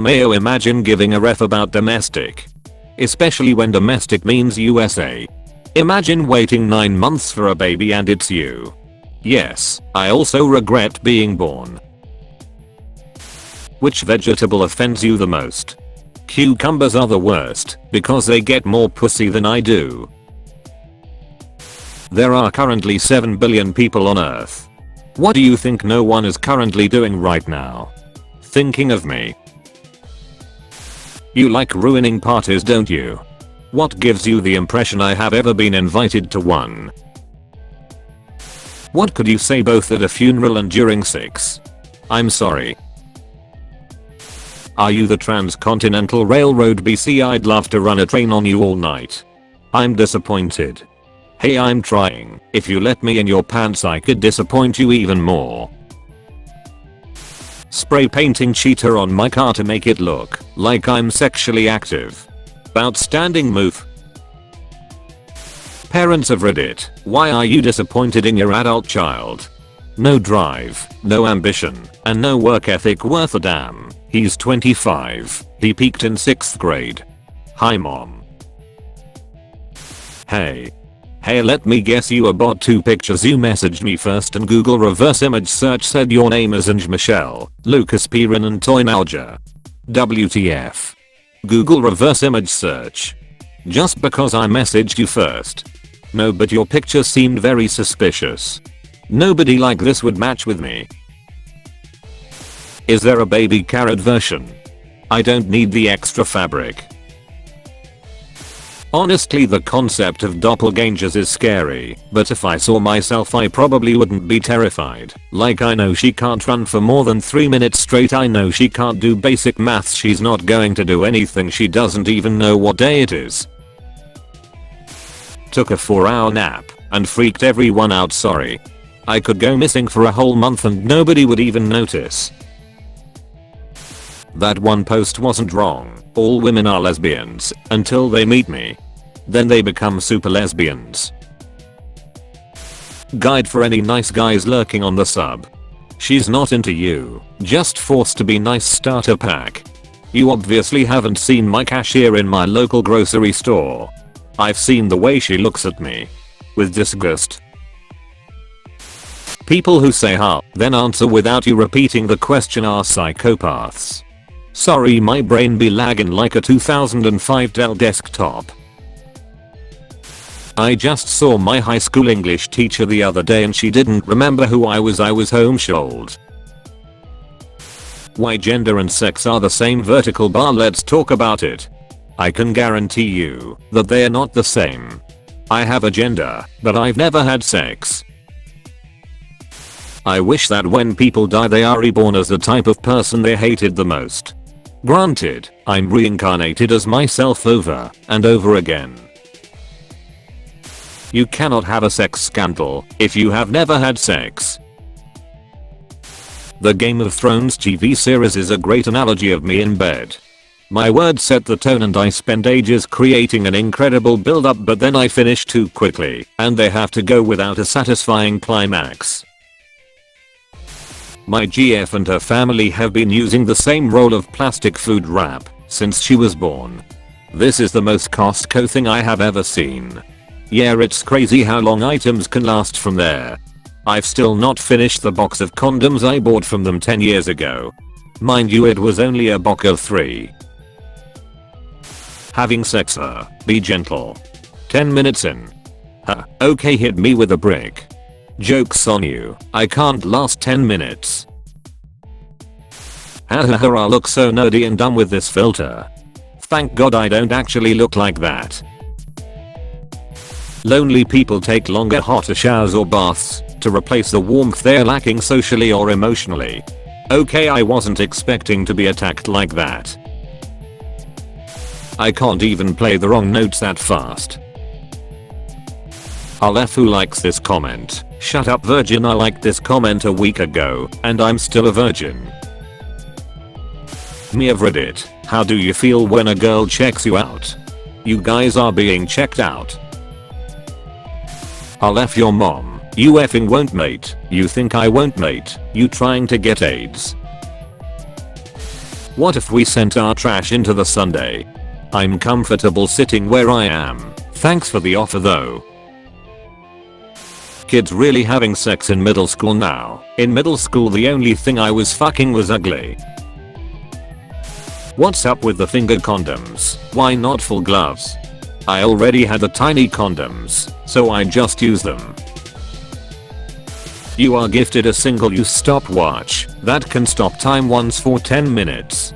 Mayo, imagine giving a ref about domestic. Especially when domestic means USA. Imagine waiting 9 months for a baby and it's you. Yes, I also regret being born. Which vegetable offends you the most? Cucumbers are the worst because they get more pussy than I do. There are currently 7 billion people on Earth. What do you think no one is currently doing right now? Thinking of me. You like ruining parties, don't you? What gives you the impression I have ever been invited to one? What could you say both at a funeral and during sex? I'm sorry. Are you the Transcontinental Railroad BC? I'd love to run a train on you all night. I'm disappointed. Hey, I'm trying. If you let me in your pants I could disappoint you even more. Spray painting cheater on my car to make it look like I'm sexually active. Outstanding move. Parents of Reddit, why are you disappointed in your adult child? No drive, no ambition, and no work ethic worth a damn. He's 25. He peaked in 6th grade. Hi mom. Hey, let me guess, you about 2 pictures. You messaged me first and Google reverse image search said your name is Ange Michelle, Lucas Piran and Toy Nalja. WTF. Google reverse image search. Just because I messaged you first. No, but your picture seemed very suspicious. Nobody like this would match with me. Is there a baby carrot version? I don't need the extra fabric. Honestly, the concept of doppelgangers is scary, but if I saw myself I probably wouldn't be terrified. Like, I know she can't run for more than 3 minutes straight, I know she can't do basic maths, she's not going to do anything, she doesn't even know what day it is. Took a 4-hour nap and freaked everyone out, sorry. I could go missing for a whole month and nobody would even notice. That one post wasn't wrong. All women are lesbians until they meet me. Then they become super lesbians. Guide for any nice guys lurking on the sub. She's not into you, just forced to be nice starter pack. You obviously haven't seen my cashier in my local grocery store. I've seen the way she looks at me. With disgust. People who say ha, then answer without you repeating the question are psychopaths. Sorry, my brain be lagging like a 2005 Dell desktop. I just saw my high school English teacher the other day and she didn't remember who I was homeschooled. Why gender and sex are the same vertical bar? Let's talk about it. I can guarantee you that they are not the same. I have a gender, but I've never had sex. I wish that when people die they are reborn as the type of person they hated the most. Granted, I'm reincarnated as myself over and over again. You cannot have a sex scandal if you have never had sex. The Game of Thrones TV series is a great analogy of me in bed. My words set the tone and I spend ages creating an incredible build up, but then I finish too quickly and they have to go without a satisfying climax. My GF and her family have been using the same roll of plastic food wrap since she was born. This is the most Costco thing I have ever seen. Yeah, it's crazy how long items can last from there. I've still not finished the box of condoms I bought from them 10 years ago. Mind you, it was only a box of 3. Having sex, be gentle. 10 minutes in. Okay, hit me with a brick. Joke's on you, I can't last 10 minutes. I look so nerdy and dumb with this filter. Thank God I don't actually look like that. Lonely people take longer hotter showers or baths to replace the warmth they're lacking socially or emotionally. Okay, I wasn't expecting to be attacked like that. I can't even play the wrong notes that fast. Aleph, who likes this comment? Shut up virgin, I liked this comment a week ago and I'm still a virgin. Me of Reddit, how do you feel when a girl checks you out? You guys are being checked out. Aleph, your mom, you effing won't mate, you think I won't mate, you trying to get AIDS. What if we sent our trash into the Sunday? I'm comfortable sitting where I am. Thanks for the offer though. Kids really having sex in middle school now. In middle school the only thing I was fucking was ugly. What's up with the finger condoms? Why not full gloves? I already had the tiny condoms, so I just use them. You are gifted a single-use stopwatch that can stop time once for 10 minutes.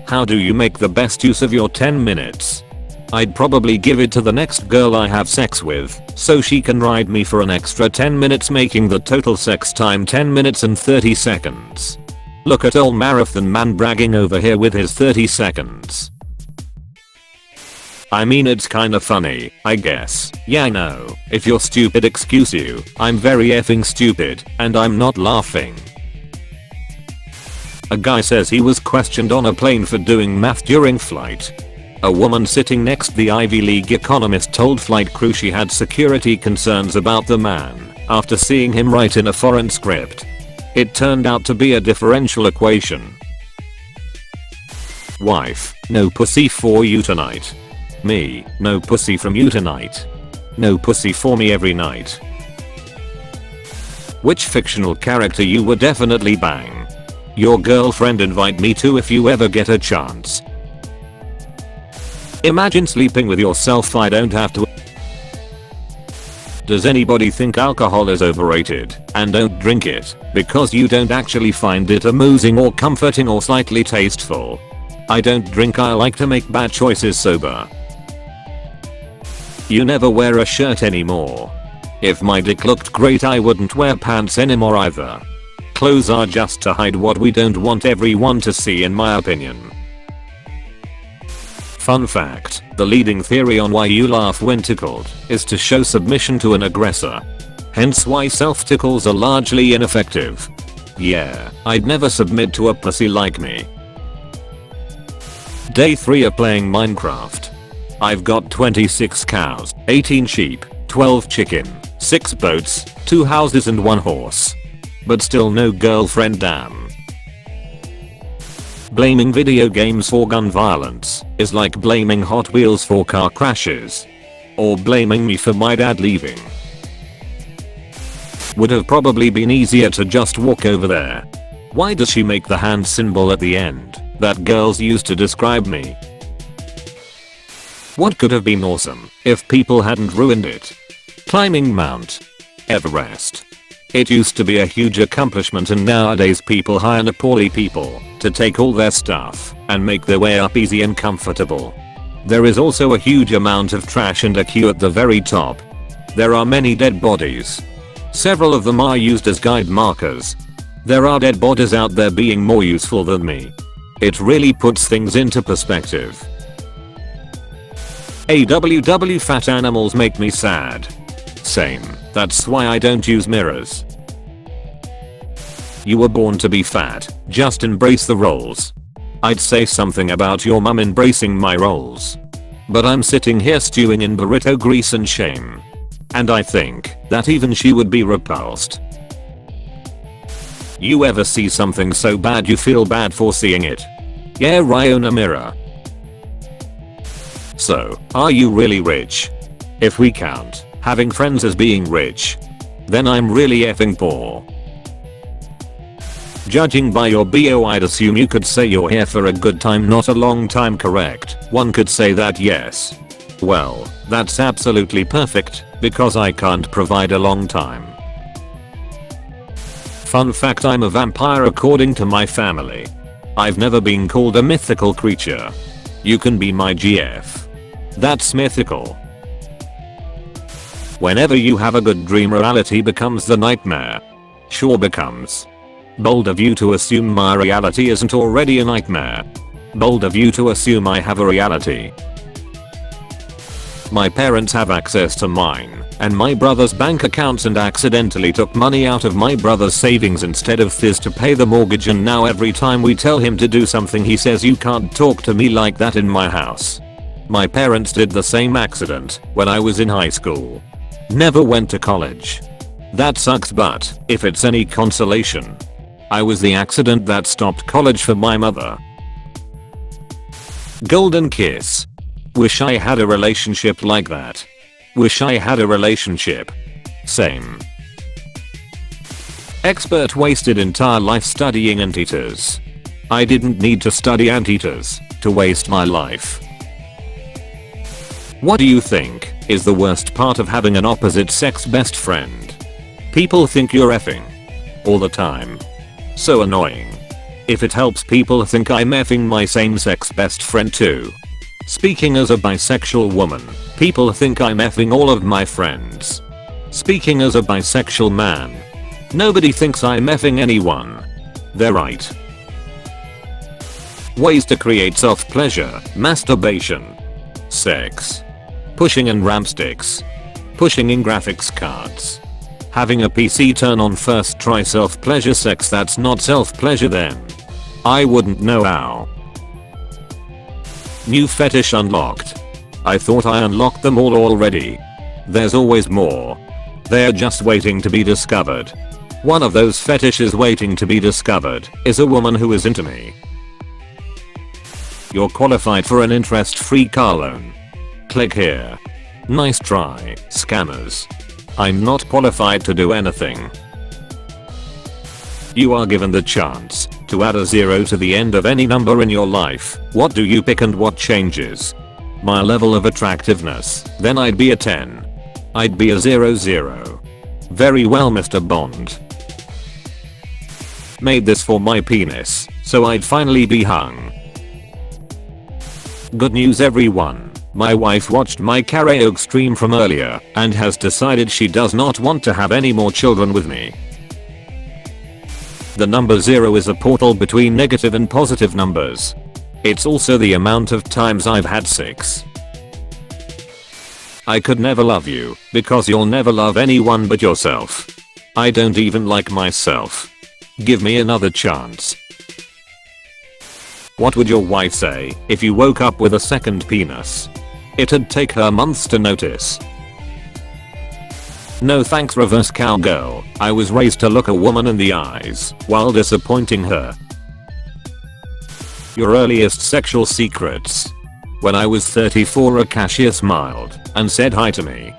How do you make the best use of your 10 minutes? I'd probably give it to the next girl I have sex with, so she can ride me for an extra 10 minutes, making the total sex time 10 minutes and 30 seconds. Look at old marathon man bragging over here with his 30 seconds. I mean, it's kinda funny, I guess. Yeah, I know. If you're stupid, excuse you. I'm very effing stupid, and I'm not laughing. A guy says he was questioned on a plane for doing math during flight. A woman sitting next to the Ivy League economist told flight crew she had security concerns about the man after seeing him write in a foreign script. It turned out to be a differential equation. Wife, no pussy for you tonight. Me, no pussy from you tonight. No pussy for me every night. Which fictional character you would definitely bang? Your girlfriend. Invite me to if you ever get a chance. Imagine sleeping with yourself. I don't have to. Does anybody think alcohol is overrated and don't drink it because you don't actually find it amusing or comforting or slightly tasteful? I don't drink. I like to make bad choices sober. You never wear a shirt anymore. If my dick looked great, I wouldn't wear pants anymore either. Clothes are just to hide what we don't want everyone to see, in my opinion. Fun fact, the leading theory on why you laugh when tickled is to show submission to an aggressor. Hence why self-tickles are largely ineffective. Yeah, I'd never submit to a pussy like me. Day 3 of playing Minecraft. I've got 26 cows, 18 sheep, 12 chicken, 6 boats, 2 houses and 1 horse. But still no girlfriend. Damn. Blaming video games for gun violence is like blaming Hot Wheels for car crashes. Or blaming me for my dad leaving. Would have probably been easier to just walk over there. Why does she make the hand symbol at the end that girls use to describe me? What could have been awesome if people hadn't ruined it? Climbing Mount Everest. It used to be a huge accomplishment, and nowadays people hire Nepali people to take all their stuff and make their way up easy and comfortable. There is also a huge amount of trash and a queue at the very top. There are many dead bodies. Several of them are used as guide markers. There are dead bodies out there being more useful than me. It really puts things into perspective. AWW, fat animals make me sad. Same, that's why I don't use mirrors. You were born to be fat, just embrace the rolls. I'd say something about your mum embracing my rolls. But I'm sitting here stewing in burrito grease and shame. And I think that even she would be repulsed. You ever see something so bad you feel bad for seeing it? Yeah, Ryona Mirror. So, are you really rich? If we count having friends as being rich, then I'm really effing poor. Judging by your bio, I'd assume you could say you're here for a good time, not a long time. Correct. One could say that, yes. Well, that's absolutely perfect, because I can't provide a long time. Fun fact, I'm a vampire according to my family. I've never been called a mythical creature. You can be my GF. That's mythical. Whenever you have a good dream, reality becomes the nightmare. Sure becomes. Bold of you to assume my reality isn't already a nightmare. Bold of you to assume I have a reality. My parents have access to mine and my brother's bank accounts and accidentally took money out of my brother's savings instead of his to pay the mortgage, and now every time we tell him to do something he says, "You can't talk to me like that in my house." My parents did the same accident when I was in high school. Never went to college. That sucks, but if it's any consolation, I was the accident that stopped college for my mother. Golden kiss. Wish I had a relationship like that. Wish I had a relationship. Same. Expert wasted entire life studying anteaters. I didn't need to study anteaters to waste my life. What do you think is the worst part of having an opposite sex best friend? People think you're effing all the time. So annoying. If it helps people think I'm effing my same sex best friend too. Speaking as a bisexual woman, people think I'm effing all of my friends. Speaking as a bisexual man, nobody thinks I'm effing anyone. They're right. Ways to create self-pleasure: masturbation, sex, pushing in ramp sticks, pushing in graphics cards, having a PC turn on first try. Self-pleasure sex, that's not self-pleasure then. I wouldn't know how. New fetish unlocked. I thought I unlocked them all already. There's always more. They're just waiting to be discovered. One of those fetishes waiting to be discovered is a woman who is into me. You're qualified for an interest-free car loan. Click here. Nice try, scammers. I'm not qualified to do anything. You are given the chance to add a 0 to the end of any number in your life. What do you pick and what changes? My level of attractiveness. Then I'd be a 10. I'd be a 00. Very well, Mr. Bond. Made this for my penis, so I'd finally be hung. Good news everyone. My wife watched my karaoke stream from earlier and has decided she does not want to have any more children with me. The number 0 is a portal between negative and positive numbers. It's also the amount of times I've had sex. I could never love you because you'll never love anyone but yourself. I don't even like myself. Give me another chance. What would your wife say if you woke up with a second penis? It'd take her months to notice. No thanks, reverse cowgirl. I was raised to look a woman in the eyes while disappointing her. Your earliest sexual secrets. When I was 34, a cashier smiled and said hi to me.